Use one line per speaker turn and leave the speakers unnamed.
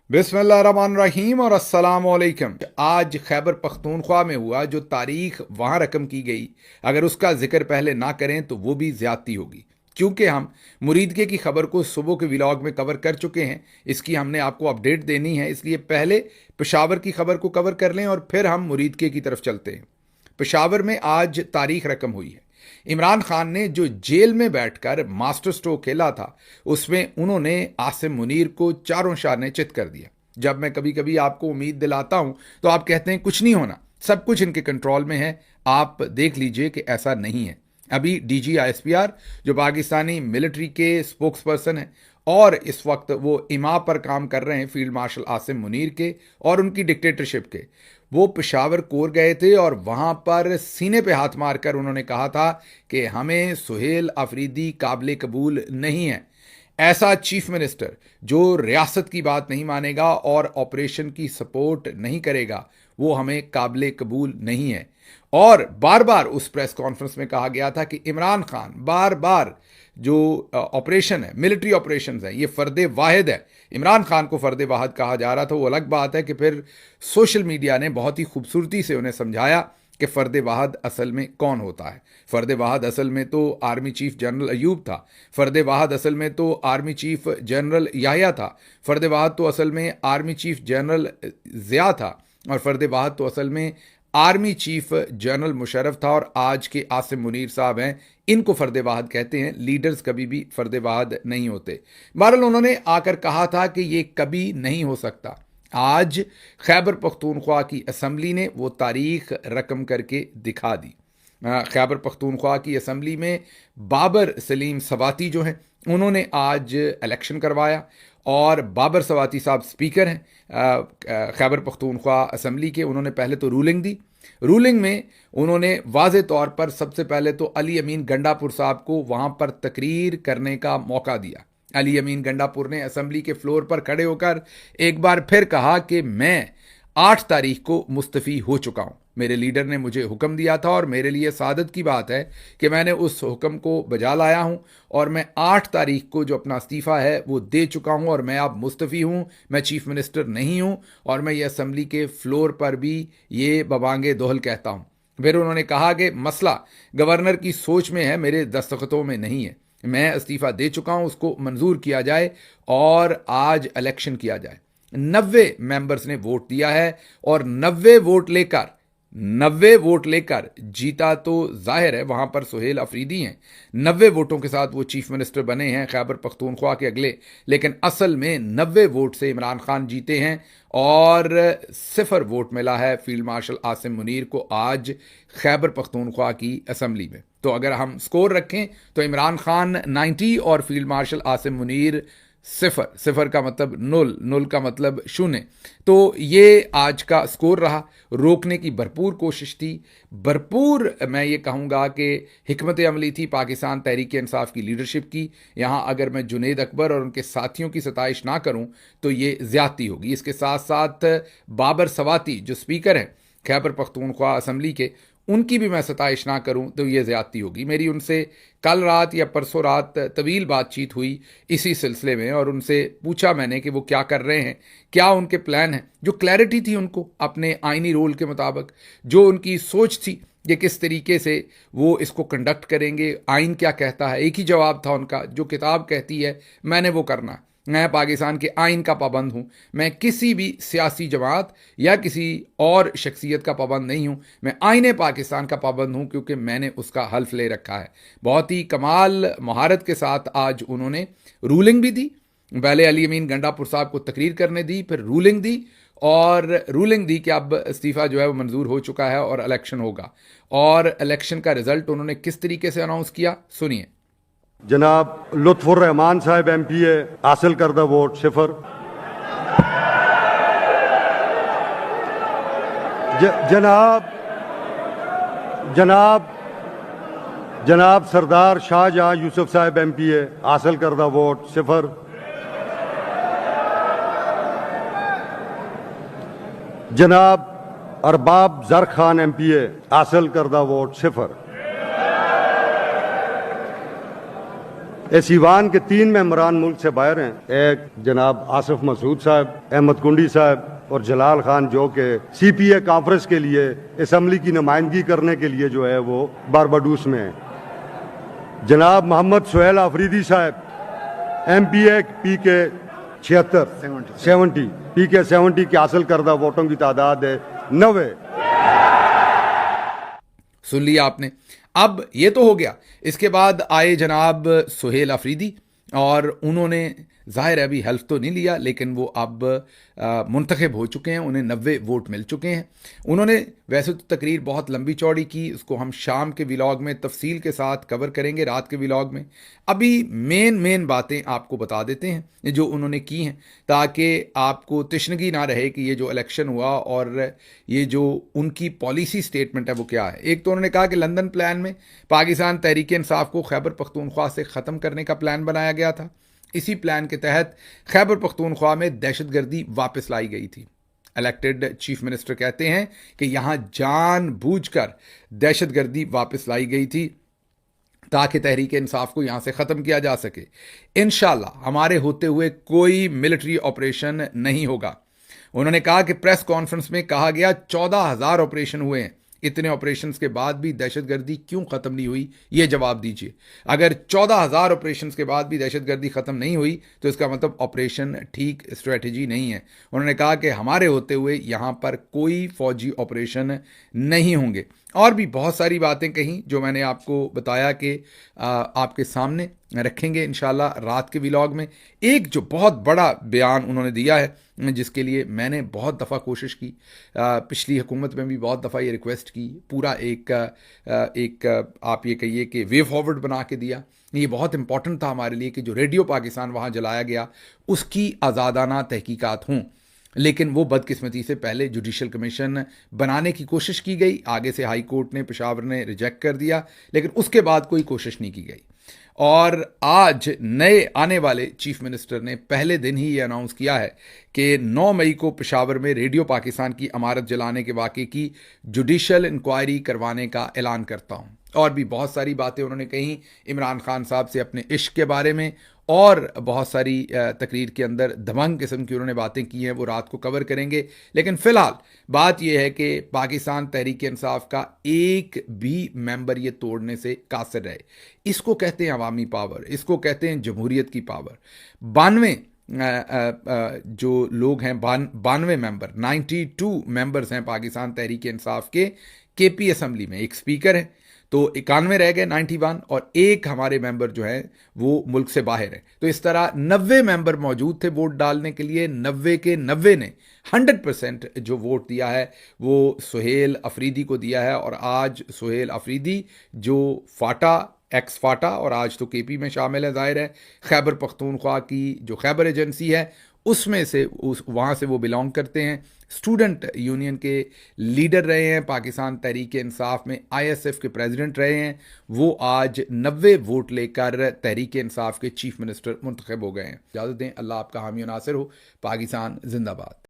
बिस्मिल्लाहिर्रहमानिर्रहीम और अस्सलामुअलैकुम। आज खैबर पख्तूनख्वा में हुआ जो तारीख वहाँ रकम की गई, अगर उसका जिक्र पहले ना करें तो वो भी ज़्यादती होगी। क्योंकि हम मुरीदके की खबर को सुबह के व्लॉग में कवर कर चुके हैं, इसकी हमने आपको अपडेट देनी है, इसलिए पहले पेशावर की खबर को कवर कर लें और फिर हम मुरीदके की तरफ चलते हैं। पेशावर में आज तारीख रकम हुई है। इमरान खान ने जो जेल में बैठकर मास्टर स्ट्रोक खेला था, उसमें उन्होंने आसिम मुनीर को चारों शाने चित कर दिया। जब मैं कभी कभी आपको उम्मीद दिलाता हूं तो आप कहते हैं कुछ नहीं होना, सब कुछ इनके कंट्रोल में है। आप देख लीजिए कि ऐसा नहीं है। अभी डीजी आईएसपीआर जो पाकिस्तानी मिलिट्री के स्पोक्स पर्सन हैं और इस वक्त वो इमा पर काम कर रहे हैं फील्ड मार्शल आसिम मुनीर के और उनकी डिक्टेटरशिप के, वो पेशावर कोर गए थे और वहाँ पर सीने पे हाथ मारकर उन्होंने कहा था कि हमें सुहेल अफरीदी काबिल कबूल नहीं है। ऐसा चीफ मिनिस्टर जो रियासत की बात नहीं मानेगा और ऑपरेशन की सपोर्ट नहीं करेगा, वो हमें काबिल कबूल नहीं है। और बार बार उस प्रेस कॉन्फ्रेंस में कहा गया था कि इमरान खान बार बार जो ऑपरेशन है, मिलिट्री ऑपरेशन है, ये फ़र्द वाहिद है। इमरान खान को फ़र्द वाहिद कहा जा रहा था। वो अलग बात है कि फिर सोशल मीडिया ने बहुत ही खूबसूरती से उन्हें समझाया कि फ़र्द वाहिद असल में कौन होता है। फ़र्द वाहिद असल में तो आर्मी चीफ जनरल अयूब था। फ़र्द वाहिद असल में तो आर्मी चीफ जनरल याहिया था। फ़र्द वाहिद तो असल में आर्मी चीफ जनरल ज़िया था। और फ़र्द वाहिद तो असल में आर्मी चीफ जनरल मुशर्रफ था। और आज के आसिम मुनीर साहब हैं, इनको फ़र्द वाहिद कहते हैं। लीडर्स कभी भी फ़र्द वाहिद नहीं होते। बहरहाल उन्होंने आकर कहा था कि ये कभी नहीं हो सकता। आज खैबर पख्तूनख्वा की असम्बली ने वो तारीख रकम करके दिखा दी। खैबर पख्तूनख्वा की असम्बली में बाबर सलीम सवाती जो हैं, उन्होंने आज इलेक्शन करवाया और बाबर सवाती साहब स्पीकर हैं खैबर पख्तूनख्वा असम्बली के। उन्होंने पहले तो रूलिंग दी। रूलिंग में उन्होंने वाज़े तौर पर सबसे पहले तो अली अमीन गंडापुर साहब को वहाँ पर तकरीर करने का मौका दिया। अली अमीन गंडापुर ने असम्बली के फ्लोर पर खड़े होकर एक बार फिर कहा कि मैं 8 तारीख को मुस्तफ़ी हो चुका हूँ। मेरे लीडर ने मुझे हुक्म दिया था और मेरे लिए सादत की बात है कि मैंने उस हुक्म को बजा लाया हूँ और मैं 8 तारीख को जो अपना इस्तीफ़ा है वो दे चुका हूँ और मैं अब मुस्तफ़ी हूँ, मैं चीफ मिनिस्टर नहीं हूँ और मैं ये असम्बली के फ्लोर पर भी ये बबांगे दोहल कहता हूँ। फिर उन्होंने कहा कि मसला गवर्नर की सोच में है, मेरे दस्तखतों में नहीं है। मैं इस्तीफ़ा दे चुका हूँ, उसको मंजूर किया जाए और आज इलेक्शन किया जाए। 90 मेंबर्स ने वोट दिया है और 90 वोट लेकर जीता तो जाहिर है वहां पर सुहेल अफरीदी हैं। 90 वोटों के साथ वो चीफ मिनिस्टर बने हैं खैबर पख्तूनख्वा के अगले, लेकिन असल में 90 वोट से इमरान खान जीते हैं और 0 वोट मिला है फील्ड मार्शल आसिम मुनीर को आज खैबर पख्तूनख्वा की असम्बली में। तो अगर हम स्कोर रखें तो इमरान खान 90 और फील्ड मार्शल आसिम मुनीर 0। 0 का मतलब 0, 0 का मतलब 0। तो ये आज का स्कोर रहा। रोकने की भरपूर कोशिश थी, भरपूर मैं ये कहूँगा कि हिकमत अमली थी पाकिस्तान तहरीक इंसाफ की लीडरशिप की। यहाँ अगर मैं जुनेद अकबर और उनके साथियों की सताइश ना करूँ तो ये ज़्यादती होगी। इसके साथ साथ बाबर सवाती जो स्पीकर हैं खैबर पख्तूनख्वा असम्बली के, उनकी भी मैं सताइश ना करूं तो ये ज़्यादती होगी। मेरी उनसे कल रात या परसों रात तवील बातचीत हुई इसी सिलसिले में और उनसे पूछा मैंने कि वो क्या कर रहे हैं, क्या उनके प्लान हैं। जो क्लैरिटी थी उनको अपने आइनी रोल के मुताबिक, जो उनकी सोच थी कि किस तरीके से वो इसको कंडक्ट करेंगे, आइन क्या कहता है, एक ही जवाब था उनका, जो किताब कहती है मैंने वो करना। मैं पाकिस्तान के आइन का पाबंद हूँ, मैं किसी भी सियासी जमात या किसी और शख्सियत का पाबंद नहीं हूँ, मैं आइन पाकिस्तान का पाबंद हूँ क्योंकि मैंने उसका हल्फ ले रखा है। बहुत ही कमाल महारत के साथ आज उन्होंने रूलिंग भी दी। पहले अली अमीन गंडापुर साहब को तकरीर करने दी, फिर रूलिंग दी और रूलिंग दी कि अब इस्तीफ़ा जो है वो मंजूर हो चुका है और इलेक्शन होगा। और इलेक्शन का रिजल्ट उन्होंने किस तरीके से अनाउंस किया, सुनिए।
जनाब लुत्फुर रहमान साहब MPA हासिल करदा वोट 0। जनाब जनाब जनाब सरदार शाहजहां यूसुफ साहब MPA हासिल करदा वोट 0। जनाब अरबाब जर खान MPA हासिल करदा वोट 0। सीवान के 3 मेंबरान मुल्क से बाहर हैं। एक जनाब आसिफ मसूद साहब, अहमद कुंडी साहब और जलाल खान, जो कि CPA कॉन्फ्रेंस के लिए असम्बली की नुमाइंदगी करने के लिए जो है वो बारबाडूस में है। जनाब मोहम्मद सुहेल आफरीदी साहब, MPA PK 70 PK 70 की हासिल करदा वोटों की तादाद है 90।
सुन लिया आपने। अब ये तो हो गया, इसके बाद आए जनाब सुहेल अफरीदी और उन्होंने जाहिर है अभी हेल्प तो नहीं लिया, लेकिन वो अब मुंतखब हो चुके हैं, उन्हें 90 वोट मिल चुके हैं। उन्होंने वैसे तो तकरीर बहुत लंबी चौड़ी की, उसको हम शाम के व्लॉग में तफसील के साथ कवर करेंगे, रात के व्लॉग में। अभी मेन बातें आपको बता देते हैं जो उन्होंने की हैं, ताकि आपको तशनगी ना रहे कि ये जो इलेक्शन हुआ और ये जो उनकी पॉलिसी स्टेटमेंट है वो क्या है। एक तो उन्होंने कहा कि लंदन प्लान में पाकिस्तान तहरीक इंसाफ को खैबर पख्तूनख्वा से ख़त्म करने का प्लान बनाया गया था। इसी प्लान के तहत खैबर पख्तूनख्वा में दहशतगर्दी वापस लाई गई थी। इलेक्टेड चीफ मिनिस्टर कहते हैं कि यहां जानबूझकर दहशतगर्दी वापस लाई गई थी ताकि तहरीक इंसाफ को यहां से ख़त्म किया जा सके। इंशाल्लाह हमारे होते हुए कोई मिलिट्री ऑपरेशन नहीं होगा। उन्होंने कहा कि प्रेस कॉन्फ्रेंस में कहा गया 14,000 ऑपरेशन हुए हैं, इतने ऑपरेशंस के बाद भी दहशतगर्दी क्यों ख़त्म नहीं हुई, ये जवाब दीजिए। अगर 14,000 ऑपरेशंस के बाद भी दहशतगर्दी ख़त्म नहीं हुई तो इसका मतलब ऑपरेशन ठीक स्ट्रेटजी नहीं है। उन्होंने कहा कि हमारे होते हुए यहाँ पर कोई फौजी ऑपरेशन नहीं होंगे। और भी बहुत सारी बातें कहीं जो मैंने आपको बताया कि आपके सामने रखेंगे इंशाल्लाह रात के व्लॉग में। एक जो बहुत बड़ा बयान उन्होंने दिया है जिसके लिए मैंने बहुत दफ़ा कोशिश की, पिछली हुकूमत में भी बहुत दफ़ा ये रिक्वेस्ट की, पूरा एक आप ये कहिए कि वे फॉरवर्ड बना के दिया। ये बहुत इंपॉर्टेंट था हमारे लिए कि जो रेडियो पाकिस्तान वहाँ जलाया गया उसकी आज़ादाना तहकीकात हों, लेकिन वो बदकिस्मती से पहले जुडिशल कमीशन बनाने की कोशिश की गई, आगे से हाई कोर्ट ने, पेशावर ने रिजेक्ट कर दिया, लेकिन उसके बाद कोई कोशिश नहीं की गई। और आज नए आने वाले चीफ मिनिस्टर ने पहले दिन ही ये अनाउंस किया है कि 9 मई को पेशावर में रेडियो पाकिस्तान की इमारत जलाने के वाक़े की जुडिशल इंक्वायरी करवाने का ऐलान करता हूँ। और भी बहुत सारी बातें उन्होंने कही इमरान खान साहब से अपने इश्क के बारे में, और बहुत सारी तकरीर के अंदर दबंग किस्म की उन्होंने बातें की हैं, वो रात को कवर करेंगे। लेकिन फ़िलहाल बात यह है कि पाकिस्तान तहरीक इंसाफ का एक भी मेंबर ये तोड़ने से कासिर रहे। इसको कहते हैं अवामी पावर, इसको कहते हैं जमहूरियत की पावर। 92 जो लोग हैं, 92 मेंबर, 92 मेंबर्स हैं पाकिस्तान तहरीक इंसाफ के KP असम्बली में। एक स्पीकर है तो 91 रह गए, 91, और एक हमारे मेंबर जो हैं वो मुल्क से बाहर है। तो इस तरह 90 मेंबर मौजूद थे वोट डालने के लिए। 90 के 90 ने 100% जो वोट दिया है वो सुहेल अफरीदी को दिया है। और आज सुहेल अफरीदी जो फाटा, एक्स फाटा, और आज तो KP में शामिल है, जाहिर है खैबर पख्तूनख्वा की जो खैबर एजेंसी है उसमें से वहाँ से वो बिलोंग करते हैं। स्टूडेंट यूनियन के लीडर रहे हैं, पाकिस्तान तहरीक इंसाफ में ISF के प्रेसिडेंट रहे हैं। वो आज 90 वोट लेकर तहरीक इंसाफ के चीफ मिनिस्टर मुंतखब हो गए हैं। इजाज़त दें, अल्लाह आपका हामी और नासिर हो। पाकिस्तान जिंदाबाद।